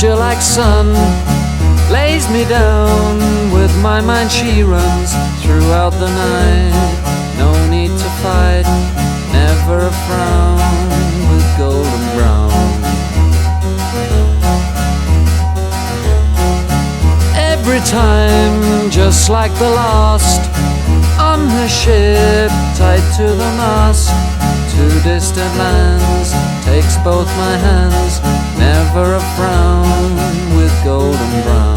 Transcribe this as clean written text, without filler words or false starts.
angel like sun lays me down. With my mind she runs throughout the night. No need to fight, never a frown, with golden brown. Every time, just like the last, on her ship, tied to the mast, to distant lands, takes both my hands, never a frown, with golden brown.